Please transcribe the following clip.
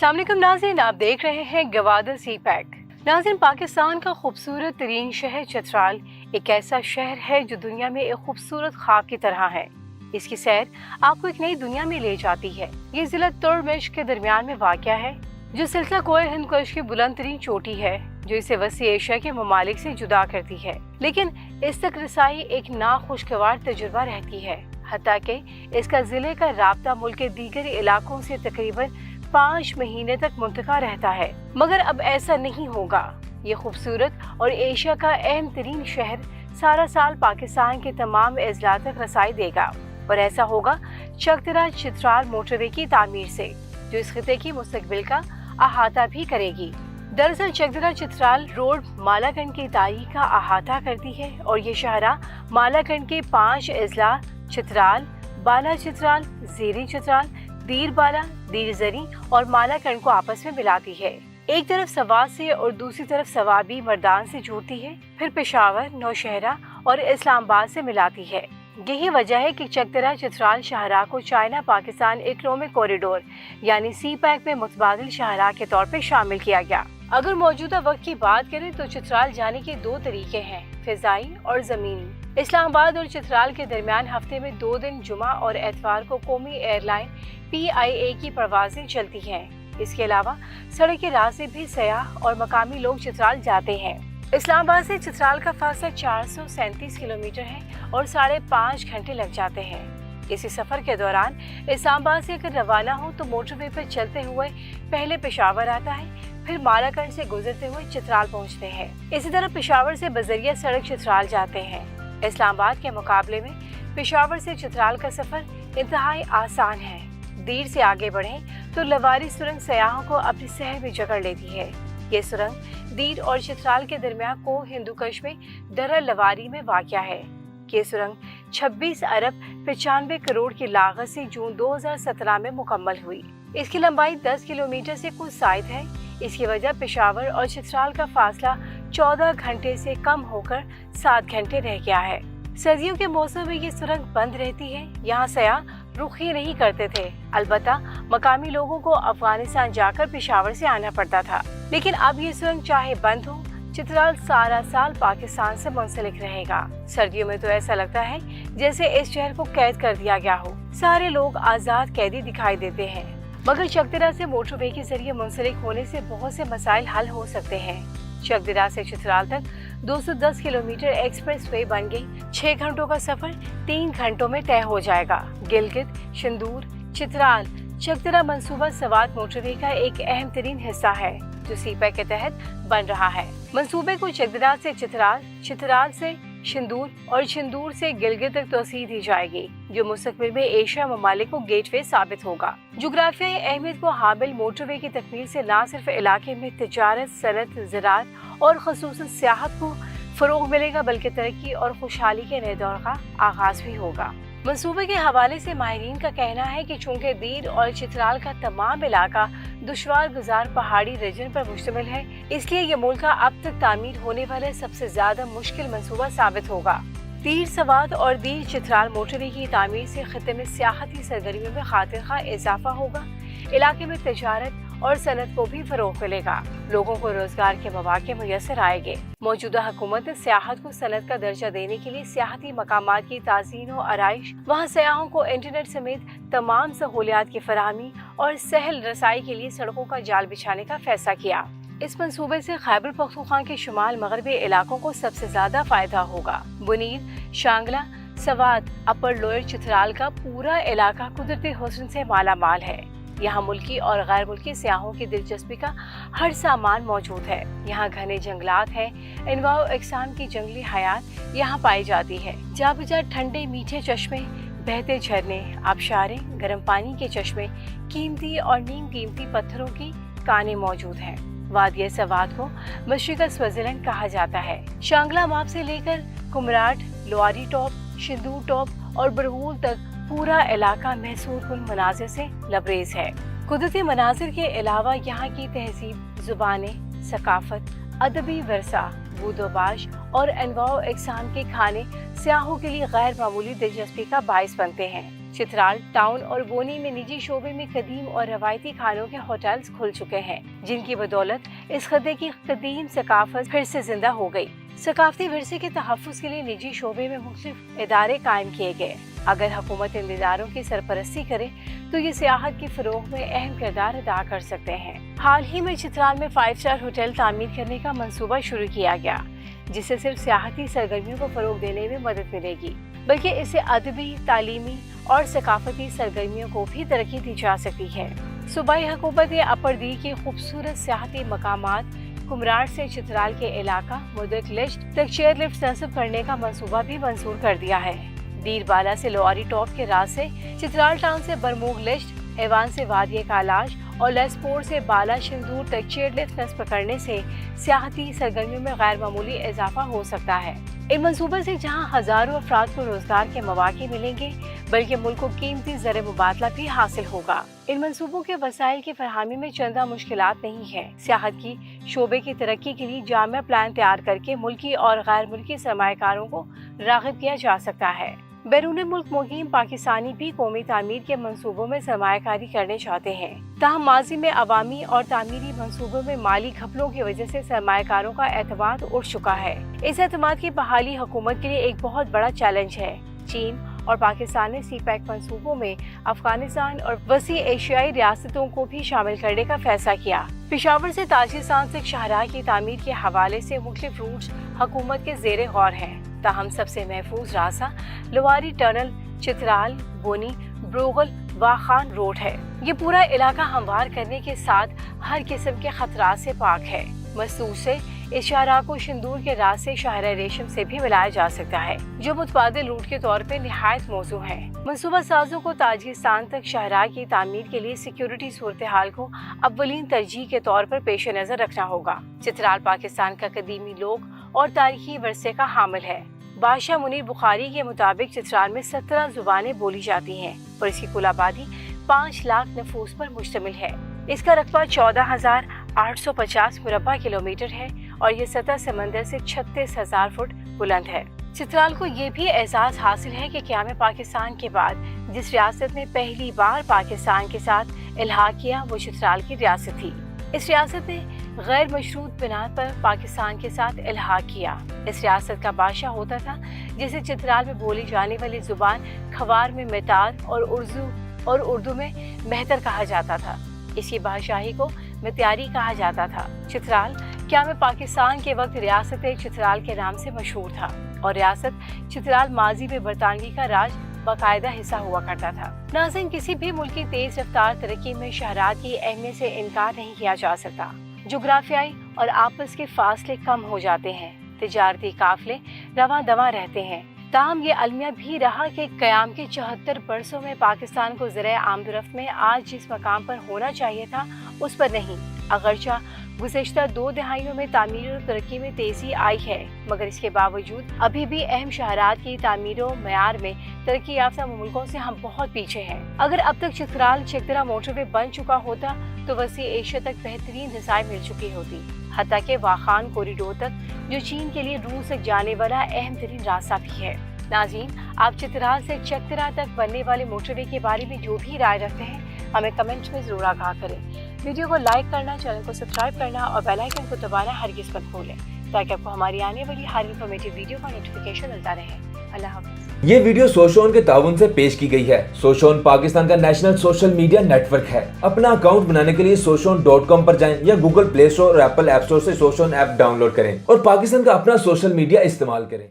अस्सलाम वालेकुम नाज़रीन, आप देख रहे हैं गवादर सी पैक। नाज़रीन, पाकिस्तान का खूबसूरत तरीन शहर चित्राल एक ऐसा शहर है जो दुनिया में एक खूबसूरत ख्वाब की तरह है। इसकी सैर आपको एक नई दुनिया में ले जाती है। ये जिला तुर्कमेश के दरमियान में वाक़या है, जो सिलसिला कोहे हिंदकुश की बुलंद तरीन चोटी है, जो इसे वसी एशिया के ममालिक से जुदा करती है। लेकिन इस तक रसाई एक नाखुशगवार तजुर्बा रहती है, हत्ता कि इसका जिले का राब्ता मुल्क के दीगर इलाकों से तकरीबन 5 महीने तक मुंतका रहता है। मगर अब ऐसा नहीं होगा। ये खूबसूरत और एशिया का अहम तरीन शहर सारा साल पाकिस्तान के तमाम अजला तक रसाई देगा, और ऐसा होगा चकदरा चित्राल मोटरवे की तामीर से, जो इस खिते की मुस्तकबिल का अहाता भी करेगी। दरअसल चकदरा चित्राल रोड मालाकंड की तारीख का अहाता करती है, और ये शाहरा मालाकंड के 5 अजला चित्राल, बाला चित्राल, ज़ेरी चित्राल, दीर बाला, दीर जरी और मालाकंड को आपस में मिलाती है। एक तरफ सवात से और दूसरी तरफ सवाबी मर्दान से जोड़ती है, फिर पेशावर, नौशहरा और इस्लामाबाद से मिलाती है। यही वजह है कि चकदरा चित्राल शाहरा को चाइना पाकिस्तान इकोनॉमिक कॉरिडोर यानी सी पैक में मुतबादिल शाहरा के तौर पर शामिल किया गया। अगर मौजूदा वक्त की बात करें तो चित्राल जाने के 2 तरीके हैं, फिजाई और जमीनी। इस्लामाबाद और चित्राल के दरमियान हफ्ते में 2 दिन जुमा और एतवार को कौमी एयरलाइन PIA की परवाजें चलती हैं। इसके अलावा सड़क के रास्ते भी सयाह और मकामी लोग चित्राल जाते हैं। इस्लामाबाद से चित्राल का फासला 437 किलोमीटर है और 5.5 घंटे लग जाते हैं। इसी सफर के दौरान इस्लामाबाद से अगर रवाना हो तो मोटरवे पर चलते हुए पहले पेशावर आता है, फिर मालाकंड से गुजरते हुए चित्राल पहुंचते हैं। इसी तरह पेशावर से बजरिया सड़क चित्राल जाते हैं। इस्लामाबाद के मुकाबले में पेशावर से चित्राल का सफर इंतहाई आसान है। दीर से आगे बढ़ें तो लवारी सुरंग सयाहों को अपने शहर में जकड़ लेती है। ये सुरंग दीर और चित्राल के दरमियान को हिंदुकश में दर्रा लवारी में वाक़या है। ये सुरंग 26 अरब 95 करोड़ की लागत से जून 2017 में मुकम्मल हुई। इसकी लंबाई 10 किलोमीटर से कुछ ज़ायद है। इसकी वजह पेशावर और चित्राल का फासला 14 घंटे से कम होकर 7 घंटे रह गया है। सर्दियों के मौसम में ये सुरंग बंद रहती है। यहाँ सयाह रुख ही नहीं करते थे। अलबत्ता मकामी लोगों को अफगानिस्तान जाकर पेशावर से आना पड़ता था। लेकिन अब ये सुरंग चाहे बंद हो, चित्राल सारा साल पाकिस्तान से मुंसलिक रहेगा। सर्दियों में तो ऐसा लगता है जैसे इस शहर को कैद कर दिया गया हो। सारे लोग आजाद कैदी दिखाई देते हैं। मगर चकदरा से मोटरवे के जरिए मुंसलिक होने से बहुत से मसाइल हल हो सकते हैं। चकदरा से चित्राल तक 210 किलोमीटर एक्सप्रेस वे बन गई। 6 घंटों का सफर 3 घंटों में तय हो जाएगा। गिलगित, शिंदूर, चित्राल, चकदरा मंसूबा सवात मोटरवे का एक अहम तरीन हिस्सा है, जो सीपैक के तहत बन रहा है। मंसूबे को चकदरा से चित्राल, चित्राल से शिंदूर और शिंदूर से गिलगित तक तोसी दी जाएगी, जो मुस्तकबिल में एशिया ममालिक को गेटवे साबित होगा। जुग्राफियाई अहमियत को हामिल मोटरवे की तकमील से न सिर्फ इलाके में तिजारत, सनत, ज़राअत और ख़ुसूसन सियाहत को फ़रोग़ मिलेगा, बल्कि तरक्की और खुशहाली के नए दौर का आगाज भी होगा। मंसूबे के हवाले से माहिरीन का कहना है कि चूंकि दीर और चित्राल का तमाम इलाका दुश्वार गुजार पहाड़ी रीजन पर मुश्तमिल है, इसलिए ये मुल्क का अब तक तामीर होने वाला सबसे ज्यादा मुश्किल मंसूबा साबित होगा। दीर सवात और दीर चित्राल मोटरवे की तामीर से खिते में सियाहती सरगर्मियों में खातिर इजाफा होगा। इलाके में तिजारत और सनत को भी फरोग मिलेगा। लोगों को रोजगार के मौके मुयसर आएंगे। मौजूदा हुकूमत ने सियाहत को सनत का दर्जा देने के लिए सियाहती मकामात की ताज़ीन और आराइश, वहाँ सयाहों को इंटरनेट समेत तमाम सहूलियात की फराहमी और सहल रसाई के लिए सड़कों का जाल बिछाने का फैसला किया। इस मंसूबे से खैबर पख्तूनख्वा के शुमाल मगरबी इलाकों को सबसे ज्यादा फायदा होगा। बुनीर, शांगला, सवात, अपर लोअर चित्राल का पूरा इलाका कुदरती हुस्न से माला माल है। यहाँ मुल्की और गैर मुल्की सियाहों की दिलचस्पी का हर सामान मौजूद है। यहाँ घने जंगलात हैं, अनवाओ अक़साम की जंगली हयात यहाँ पाई जाती है। जा बजा ठंडे मीठे चश्मे, बहते झरने, आबशारें, गर्म पानी के चश्मे, कीमती और नीम कीमती पत्थरों की कानें मौजूद हैं। वादिया सवात को मशरिक़ स्विट्ज़रलैंड कहा जाता है। शांगला माप से लेकर कुमराट, लोआरी टॉप, शिंदूर टॉप और बरहूल तक पूरा इलाका महसूर कुल मनाजिर से लबरेज है। कुदरती मनाजिर के अलावा यहाँ की तहजीब, जुबानें, सकाफत, अदबी वर्सा, बूदोबाश और अनवाओ अक़साम के खाने सियाहों के लिए गैर मामूली दिलचस्पी का बाइस बनते हैं। चित्राल टाउन और बोनी में निजी शोबे में कदीम और रवायती खानों के होटल्स खुल चुके हैं, जिनकी बदौलत इस खत्े की कदीम सकाफत फिर से जिंदा हो गई। सकाफती विरसे के तहफ़्फ़ुज़ के लिए निजी शोबे में मुख्तलिफ इदारे कायम किए गए। अगर हुकूमत इन इदारों की सरपरस्ती करे तो ये सियाहत के फ़रोग़ में अहम किरदार अदा कर सकते हैं। हाल ही में चित्राल में 5 स्टार होटल तामीर करने का मंसूबा शुरू किया गया, जिससे सिर्फ सियाहती सरगर्मियों को फ़रोग़ देने में मदद मिलेगी, बल्कि इससे अदबी, तालीमी और सकाफती सरगर्मियों को भी तरक्की दी जा सकती है। सूबाई हुकूमत ने अपर दी के खूबसूरत सियाहती मकामात कुमरार से चित्राल के इलाका मुदक लिस्ट तक चेयर लिफ्ट नस्ब करने का मंसूबा भी मंजूर कर दिया है। दीरबाला से लोआरी टॉप के रास्ते, चित्राल टाउन से बरमूग लिस्ट, एवान से वादिये कालाश और लेसपोर से बाला शिंदूर तक चेयर लिफ्ट नस्ब करने से सियाहती सरगर्मियों में गैर मामूली इजाफा हो सकता है। इन मंसूबे से जहां हजारों अफराद को रोजगार के मौके मिलेंगे, बल्कि मुल्क को कीमती ज़र मुबादला भी हासिल होगा। इन मंसूबों के वसाइल की फरहमी में चंदा मुश्किलात नहीं है। सियाहत की शोबे की तरक्की के लिए जामिया प्लान तैयार करके मुल्की और गैर मुल्की सरमायाकारों को राग़िब किया जा सकता है। बैरून मुल्क मुकीम पाकिस्तानी भी कौमी तामीर के मंसूबों में सरमायाकारी करने चाहते हैं, ताहम माजी में अवामी और तामीरी मंसूबों में माली घपलों की वजह से सरमायाकारों का एतमाद उठ चुका है। इस एतमाद की बहाली हुकूमत के लिए एक बहुत बड़ा चैलेंज है। चीन और पाकिस्तान ने CPEC मंसूबों में अफगानिस्तान और वसी एशियाई रियासतों को भी शामिल करने का फैसला किया। पेशावर से ताजिकिस्तान तक शाहराह की तामीर के हवाले से मुख्तलिफ रूट्स हुकूमत के ज़ेरे गौर हैं, ताहम सबसे महफूज रास्ता लोआरी टनल, चित्राल, बोनी, ब्रोगल व खान रोड है। ये पूरा इलाका हमवार करने के साथ हर किस्म के खतरात से पाक है। मसूर से इस शाहराह को शिंदूर के रास्ते शाहरा रेशम से भी मिलाया जा सकता है, जो मुतबादिल रूट के तौर पे निहायत मौजू है। मंसूबा साजों को ताजिकिस्तान तक शाहराह की तामीर के लिए सिक्योरिटी सूरत हाल को अव्वलीन तरजीह के तौर पर पेश नजर रखना होगा। चित्राल पाकिस्तान का कदीमी लोग और तारीखी वर्से का हामिल है। बादशाह मुनीर बुखारी के मुताबिक चित्राल में 17 जुबानें बोली जाती हैं और इसकी कुल आबादी 5 लाख नफूस पर मुश्तमिल है। इसका रकबा 14,850 मुरब्बा किलोमीटर है और ये सतह समंदर से 36,000 फुट बुलंद है। चित्राल को ये भी एजाज हासिल है कि क़याम पाकिस्तान के बाद जिस रियासत ने पहली बार पाकिस्तान के साथ इल्हाक किया वो चित्राल की रियासत थी। इस रियासत ने गैर मशरूत बिना पर पाकिस्तान के साथ इल्हाक किया। इस रियासत का बादशाह होता था, जिसे चित्राल में बोली जाने वाली जुबान खवार में मितार और उर्दू में मेहतर कहा जाता था। इसकी बादशाही को मित्यारी कहा जाता था। चित्राल क़याम पाकिस्तान के वक्त रियासत चित्राल के नाम से मशहूर था और रियासत चित्राल माजी में बरतानवी का राज बाकायदा हिस्सा हुआ करता था। नाज़रीन, किसी भी मुल्क की तेज रफ्तार तरक्की में शहरात की अहमियत से इनकार नहीं किया जा सकता। जोग्राफियाई और आपस के फासले कम हो जाते हैं, तिजारती काफिले रवां दवां रहते हैं। ताहम ये अलमिया भी रहा कि क़याम के 74 बरसों में पाकिस्तान को ज़राए आमदरफ्त में आज जिस मकाम पर होना चाहिए था उस पर नहीं। अगरचा गुज़श्ता 2 दहाइयों में तामीर और तरक्की में तेज़ी आई है, मगर इसके बावजूद अभी भी अहम शहरात की तामीर और मयार में तरक्की याफ्ता मुल्कों से हम बहुत पीछे हैं। अगर अब तक चित्राल चकदरा मोटरवे बन चुका होता तो वसी एशिया तक बेहतरीन रसाई मिल चुकी होती, हत्ता के वाखान कॉरिडोर तक, जो चीन के लिए रूस तक जाने वाला अहम तरीन रास्ता भी है। नाज़रीन, आप चित्राल से चकदरा तक बनने वाले मोटरवे के बारे में जो भी राय रखते हैं हमें कमेंट में जरूर आगाह करें। वीडियो को लाइक करना, चैनल को सब्सक्राइब करना और बेल आइकन को दबाना हरगिज़ मत भूलें, ताकि आपको हमारी आने वाली हर इन्फॉर्मेटिव वीडियो का नोटिफिकेशन मिलता रहे। अल्लाह हाफ़िज़। ये वीडियो सोशोन के ताउन से पेश की गई है। सोशोन पाकिस्तान का नेशनल सोशल मीडिया नेटवर्क है। अपना अकाउंट बनाने के लिए soshon.com पर जाएं या गूगल प्ले स्टोर और एप्पल ऐप स्टोर से सोशोन ऐप डाउनलोड करें और पाकिस्तान का अपना सोशल मीडिया इस्तेमाल करें।